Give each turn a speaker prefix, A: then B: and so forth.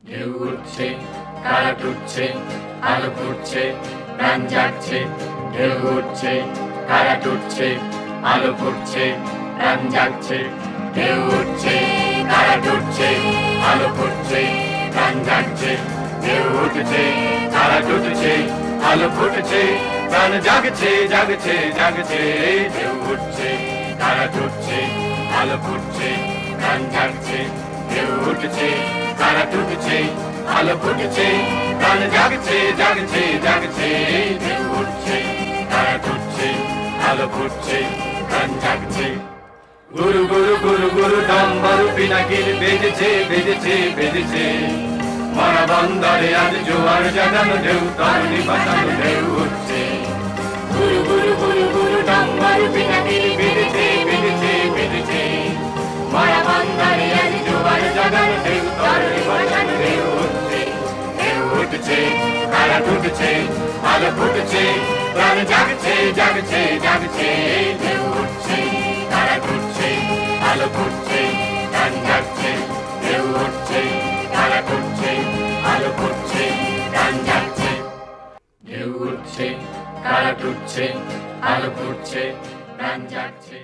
A: ঢেউ উঠছে, কারাট উঠছে, আলো ফুটছে, প্রাণ জাগছে। ঢেউ উঠছে, কারাট উঠছে, আলো ফুটছে, প্রাণ জাগছে। ঢেউ উঠছে, কারাট উঠছে, আলো ফুটছে, প্রাণ জাগছে। ঢেউ উঠছে, কারাট উঠছে, আলো ফুটছে, প্রাণ জাগছে, জাগছে, জাগছে। ঢেউ উঠছে, কারাট উঠছে, আলো ফুটছে, প্রাণ জাগছে। ঢেউ উঠছে, কারাট উঠছে, আলো ফুটছে, প্রাণ জাগছে, জাগছে, জাগছে। ঢেউ উঠছে, কারাট উঠছে, আলো ফুটছে, প্রাণ জাগছে। গুরু গুরু গুরু গুরু ডম্বরু পিনাকির বেজেছে, বেজেছে, বেজেছে। মরা বন্দরে আজ জোয়ার জাগানো ঢেউ, তরুণী বাঁচানো ঢেউ উঠছে। গুরু গুরু গুরু গুরু ডম্বরু পিনাকির বেজেছে, বেজেছে, বেজেছে। মরা বন্দরে আজ জোয়ার জাগানো ঢেউ, তরুণী বাঁচানো ঢেউ উঠছে। ঢেউ উঠছে, কারাট উঠছে, আলো ফুটছে, প্রাণ জাগছে, জাগছে, জাগছে। ঢেউ উঠছে, কারাট উঠছে, আলো ফুটছে, প্রাণ জাগছে। ঢেউ উঠছে, কারাট উঠছে, আলো ফুটছে, প্রাণ জাগছে। ঢেউ উঠছে, কারাট উঠছে, আলো ফুটছে, প্রাণ জাগছে।